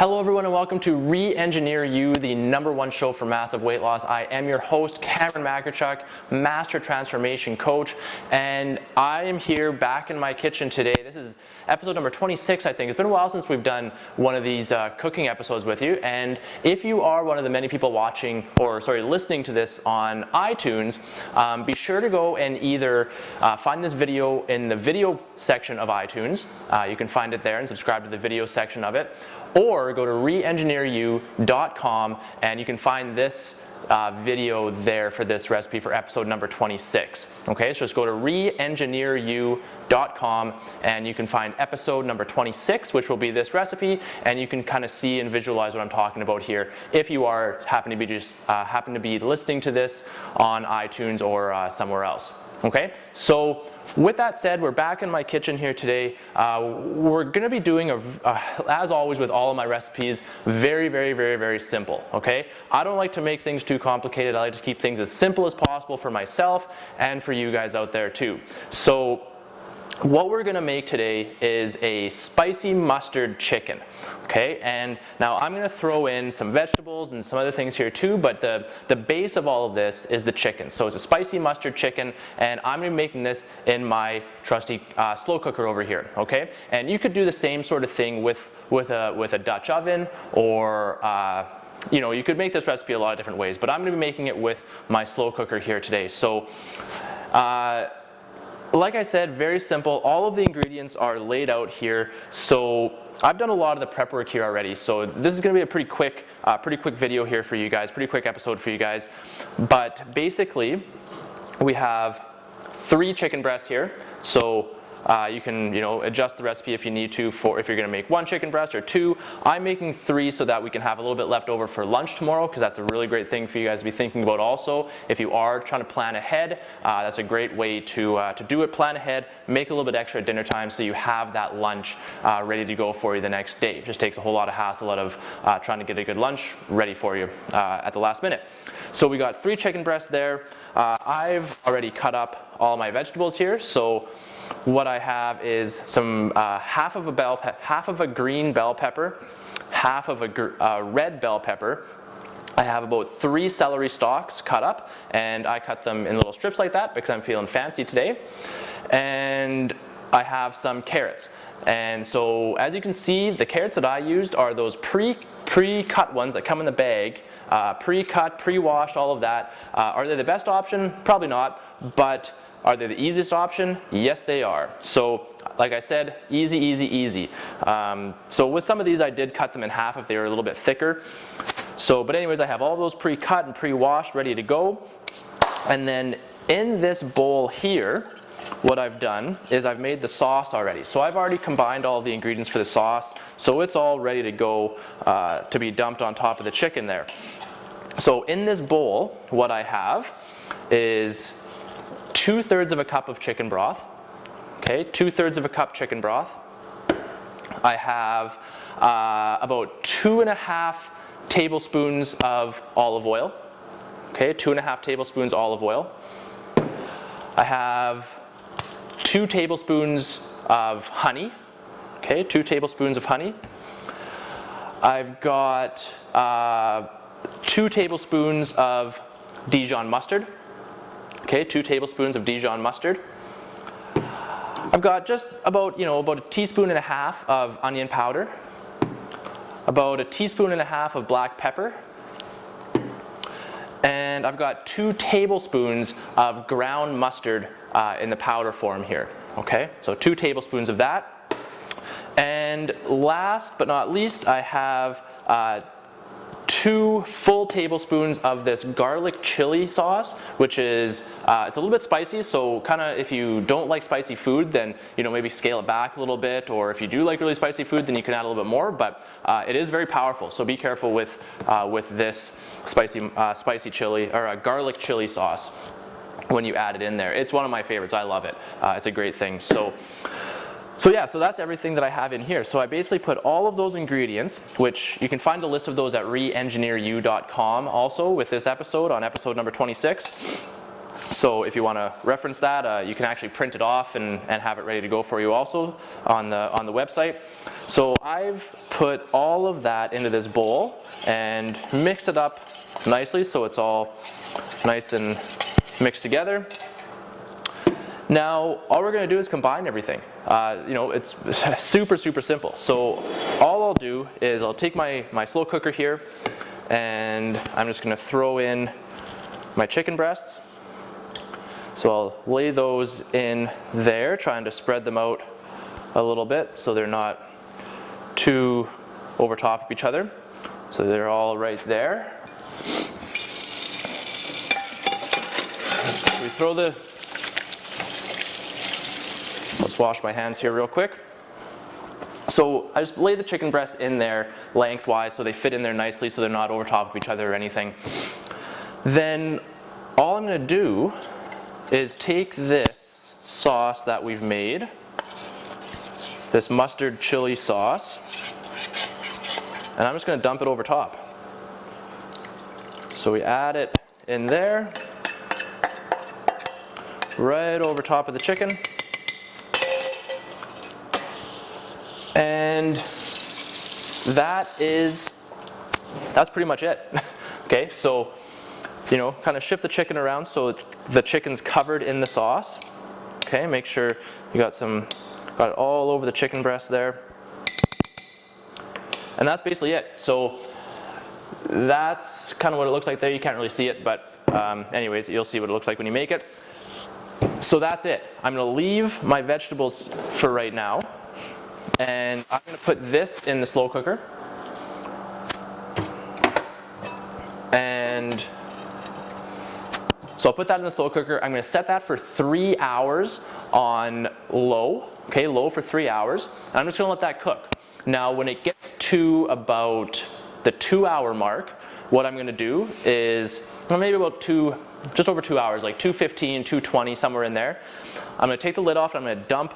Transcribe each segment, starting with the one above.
Hello everyone and welcome to Reengineer You, the #1 show for massive weight loss. I am your host, Cameron Makarchuk, Master Transformation Coach, and I am here back in my kitchen today. This is episode number 26, I think. It's been a while since we've done one of these cooking episodes with you, and if you are one of the many people watching, or sorry, listening to this on iTunes, be sure to go and either find this video in the video section of iTunes. You can find it there and subscribe to the video section of it, or go to reengineeryou.com and you can find this video there for this recipe for episode number 26. Okay, so just go to reengineeryou.com and you can find episode number 26, which will be this recipe, and you can kind of see and visualize what I'm talking about here if you are happen to be listening to this on iTunes or somewhere else. Okay, so with that said, we're back in my kitchen here today. We're going to be doing, as always with all of my recipes, very simple, okay? I don't like to make things too complicated. I like to keep things as simple as possible for myself and for you guys out there too. So what we're going to make today is a spicy mustard chicken, okay? And now I'm going to throw in some vegetables and some other things here too, but the base of all of this is the chicken. So it's a spicy mustard chicken, and I'm going to be making this in my trusty slow cooker over here, okay? And you could do the same sort of thing with a Dutch oven, or you know, you could make this recipe a lot of different ways, but I'm going to be making it with my slow cooker here today. So like I said, very simple. All of the ingredients are laid out here. So I've done a lot of the prep work here already. So this is going to be a pretty quick video here for you guys, pretty quick episode for you guys. But basically, we have 3 chicken breasts here. So you can, adjust the recipe if you need to for if you're going to make 1 chicken breast or 2. I'm making 3 so that we can have a little bit left over for lunch tomorrow, because that's a really great thing for you guys to be thinking about also. If you are trying to plan ahead, that's a great way to do it. Plan ahead, make a little bit extra at dinner time so you have that lunch ready to go for you the next day. It just takes a whole lot of hassle out of trying to get a good lunch ready for you at the last minute. So we got 3 chicken breasts there. I've already cut up all my vegetables here. So what I have is some half of a green bell pepper, half of a red bell pepper. I have about 3 celery stalks cut up, and I cut them in little strips like that because I'm feeling fancy today. And I have some carrots. And so as you can see, the carrots that I used are those pre-cut ones that come in the bag, pre-cut, pre-washed, all of that. Are they the best option? Probably not, but are they the easiest option? Yes, they are. So, like I said, easy. So with some of these, I did cut them in half if they were a little bit thicker. So, but anyways, I have all those pre-cut and pre-washed ready to go. And then in this bowl here, what I've done is I've made the sauce already. So I've already combined all the ingredients for the sauce, so it's all ready to go to be dumped on top of the chicken there. So in this bowl, what I have is 2/3 of a cup of chicken broth. Okay, 2/3 of a cup chicken broth. I have about 2.5 tablespoons of olive oil. Okay, 2.5 tablespoons olive oil. I have 2 tablespoons of honey. Okay, 2 tablespoons of honey. I've got 2 tablespoons of Dijon mustard. Okay, 2 tablespoons of Dijon mustard. I've got just about a teaspoon and a half of onion powder, about a teaspoon and a half of black pepper, and I've got 2 tablespoons of ground mustard in the powder form here. Okay, so 2 tablespoons of that. And last but not least, I have 2 full tablespoons of this garlic chili sauce, which is it's a little bit spicy, so kind of if you don't like spicy food, then maybe scale it back a little bit, or if you do like really spicy food, then you can add a little bit more. But it is very powerful, so be careful with this spicy chili or a garlic chili sauce when you add it in there. It's one of my favorites. I love it. It's a great thing. So yeah, so that's everything that I have in here. So I basically put all of those ingredients, which you can find a list of those at reengineeryou.com also with this episode, on episode number 26. So if you want to reference that, you can actually print it off and have it ready to go for you also on the website. So I've put all of that into this bowl and mixed it up nicely so it's all nice and mixed together. Now all we're going to do is combine everything. You know, it's super simple. So all I'll do is I'll take my slow cooker here and I'm just going to throw in my chicken breasts. So I'll lay those in there, trying to spread them out a little bit so they're not too over top of each other. So they're all right there. We throw let's wash my hands here real quick. So I just lay the chicken breasts in there lengthwise so they fit in there nicely so they're not over top of each other or anything. Then all I'm going to do is take this sauce that we've made, this mustard chili sauce, and I'm just going to dump it over top. So we add it in there, right over top of the chicken. And that's pretty much it. Okay, so you know, kind of shift the chicken around so the chicken's covered in the sauce. Okay, make sure you got it all over the chicken breast there. And that's basically it. So that's kind of what it looks like there. You can't really see it, but anyways, you'll see what it looks like when you make it. So that's it. I'm going to leave my vegetables for right now. And I'm going to put this in the slow cooker. And so I'll put that in the slow cooker. I'm going to set that for 3 hours on low. Okay, low for 3 hours. And I'm just going to let that cook. Now when it gets to about the 2-hour mark, what I'm going to do is, well, maybe about just over 2 hours, like 2:15, 2:20, somewhere in there. I'm going to take the lid off and I'm going to dump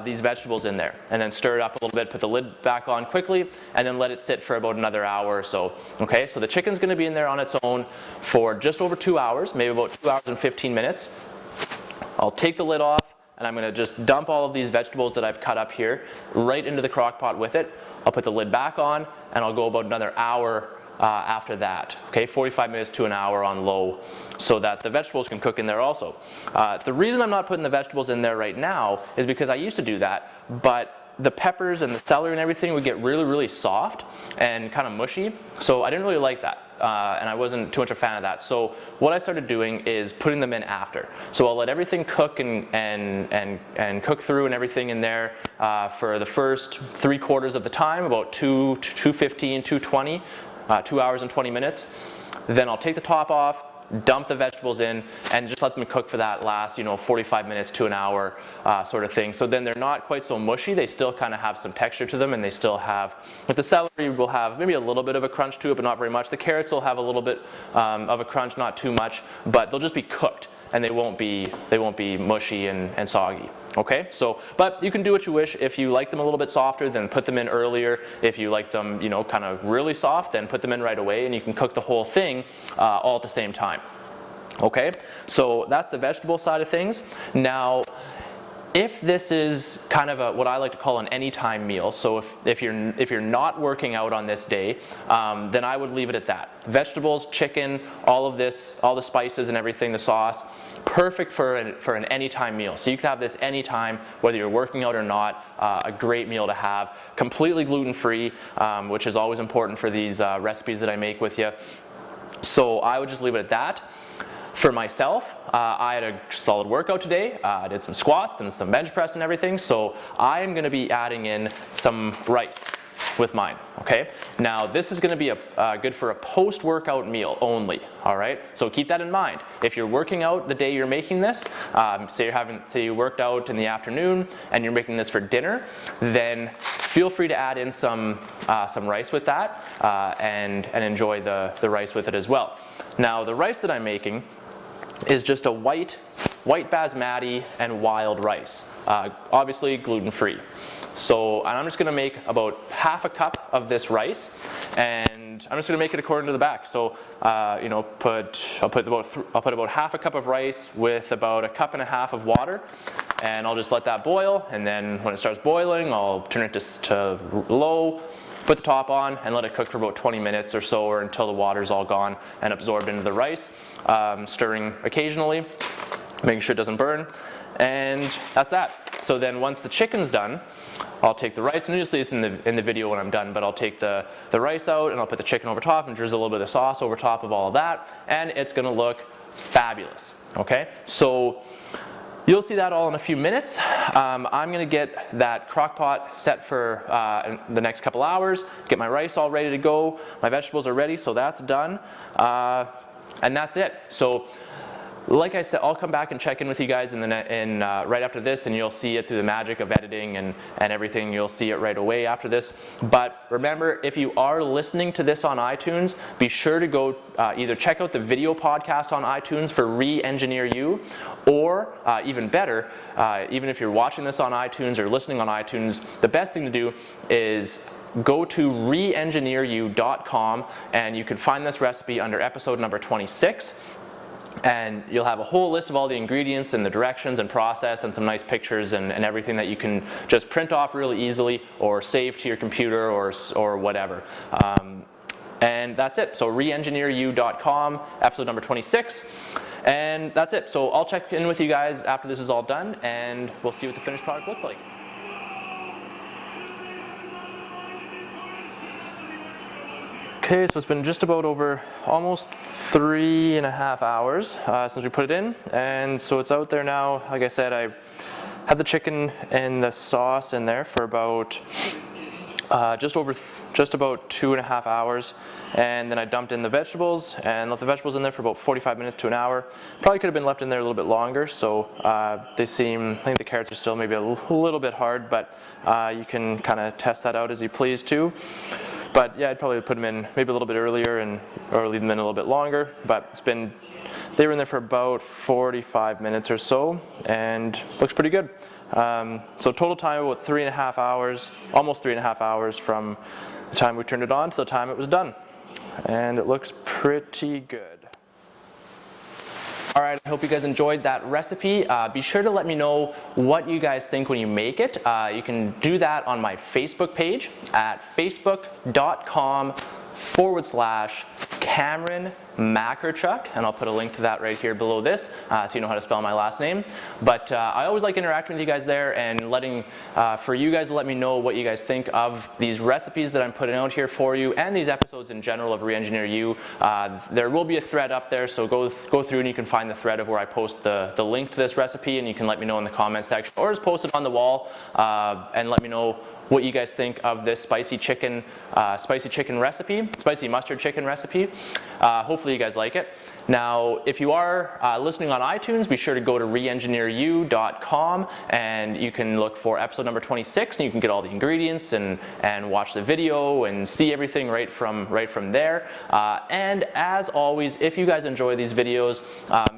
these vegetables in there and then stir it up a little bit, put the lid back on quickly, and then let it sit for about another hour or so. Okay, so the chicken's going to be in there on its own for just over 2 hours, maybe about 2 hours and 15 minutes. I'll take the lid off and I'm going to just dump all of these vegetables that I've cut up here right into the crock pot with it. I'll put the lid back on and I'll go about another hour after that. Okay, 45 minutes to an hour on low so that the vegetables can cook in there also. The reason I'm not putting the vegetables in there right now is because I used to do that, but the peppers and the celery and everything would get really soft and kind of mushy, so I didn't really like that. And I wasn't too much a fan of that. So what I started doing is putting them in after. So I'll let everything cook and cook through and everything in there for the first 3/4 of the time, about 2:15, 2:20, 2 hours and 20 minutes. Then I'll take the top off, dump the vegetables in, and just let them cook for that last, 45 minutes to an hour sort of thing. So then they're not quite so mushy. They still kind of have some texture to them, and they still have, with the celery will have maybe a little bit of a crunch to it, but not very much. The carrots will have a little bit of a crunch, not too much, but they'll just be cooked, and they won't be mushy and soggy. Okay, so, but you can do what you wish. If you like them a little bit softer, then put them in earlier. If you like them, kind of really soft, then put them in right away, and you can cook the whole thing all at the same time. Okay, so that's the vegetable side of things. Now, if this is kind of what I like to call an anytime meal, so if you're not working out on this day, then I would leave it at that. Vegetables, chicken, all of this, all the spices and everything, the sauce, perfect for an anytime meal. So you can have this anytime, whether you're working out or not. A great meal to have, completely gluten-free, which is always important for these recipes that I make with you. So I would just leave it at that. For myself, I had a solid workout today. I did some squats and some bench press and everything, so I am going to be adding in some rice with mine. Okay, now this is going to be good for a post-workout meal only. All right, so keep that in mind. If you're working out the day you're making this, say you worked out in the afternoon and you're making this for dinner, then feel free to add in some rice with that and enjoy the rice with it as well. Now the rice that I'm making is just a white white basmati, and wild rice. Obviously gluten-free. So, and I'm just gonna make about half a cup of this rice, and I'm just gonna make it according to the back. So, you know, I'll put about half a cup of rice with about a cup and a half of water, and I'll just let that boil. And then when it starts boiling, I'll turn it to low, put the top on, and let it cook for about 20 minutes or so, or until the water's all gone and absorbed into the rice. Stirring occasionally, making sure it doesn't burn, and that's that. So then once the chicken's done, I'll take the rice, and you'll see this in the video when I'm done, but I'll take the rice out and I'll put the chicken over top and drizzle a little bit of sauce over top of all of that, and it's gonna look fabulous, okay? So you'll see that all in a few minutes. I'm gonna get that crock pot set for the next couple hours, get my rice all ready to go, my vegetables are ready, so that's done, and that's it. So, like I said, I'll come back and check in with you guys right after this, and you'll see it through the magic of editing and everything. You'll see it right away after this. But remember, if you are listening to this on iTunes, be sure to go either check out the video podcast on iTunes for Reengineer You, or even better, even if you're watching this on iTunes or listening on iTunes, the best thing to do is go to reengineeryou.com, and you can find this recipe under episode number 26. And you'll have a whole list of all the ingredients and the directions and process, and some nice pictures and everything that you can just print off really easily or save to your computer or whatever. And that's it. So reengineeryou.com, episode number 26. And that's it. So I'll check in with you guys after this is all done, and we'll see what the finished product looks like. Okay, so it's been just about almost 3.5 hours since we put it in, and so it's out there now. Like I said, I had the chicken and the sauce in there for about just about 2.5 hours, and then I dumped in the vegetables and let the vegetables in there for about 45 minutes to an hour. Probably could have been left in there a little bit longer, so I think the carrots are still maybe a little bit hard, but you can kind of test that out as you please too. But yeah, I'd probably put them in maybe a little bit earlier or leave them in a little bit longer. But they were in there for about 45 minutes or so, and looks pretty good. So total time about 3.5 hours, almost 3.5 hours from the time we turned it on to the time it was done. And it looks pretty good. All right, I hope you guys enjoyed that recipe. Be sure to let me know what you guys think when you make it. You can do that on my Facebook page at facebook.com/Cameron Makarchuk, and I'll put a link to that right here below this, so you know how to spell my last name. But I always like interacting with you guys there, and for you guys to let me know what you guys think of these recipes that I'm putting out here for you, and these episodes in general of Reengineer You. There will be a thread up there, so go through and you can find the thread of where I post the link to this recipe, and you can let me know in the comment section, or just post it on the wall and let me know what you guys think of this spicy mustard chicken recipe. Hopefully you guys like it. Now, if you are listening on iTunes, be sure to go to reengineeryou.com, and you can look for episode number 26, and you can get all the ingredients and watch the video and see everything right from there. And as always, if you guys enjoy these videos,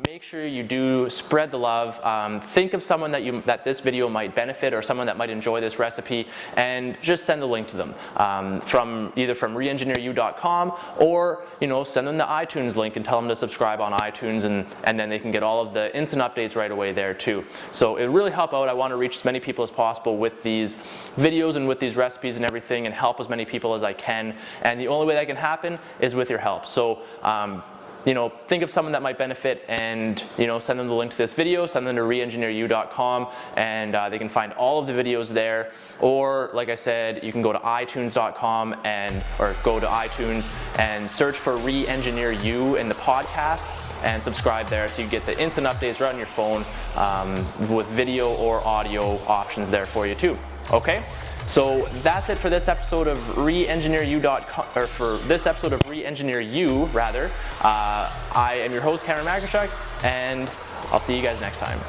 make sure you do spread the love. Think of someone that this video might benefit, or someone that might enjoy this recipe, and just send the link to them either from reengineeryou.com, or send them the iTunes link and tell them to subscribe on iTunes, and then they can get all of the instant updates right away there too. So it really help out. I want to reach as many people as possible with these videos and with these recipes and everything, and help as many people as I can. And the only way that can happen is with your help. So think of someone that might benefit, and send them the link to this video, send them to reengineeryou.com, and they can find all of the videos there. Or like I said, you can go to itunes.com or go to iTunes and search for Reengineer You in the podcasts, and subscribe there, so you get the instant updates right on your phone with video or audio options there for you too. Okay? So that's it for this episode of Reengineer.com, or for this episode of Reengineer You, rather. I am your host, Cameron Makarchuk, and I'll see you guys next time.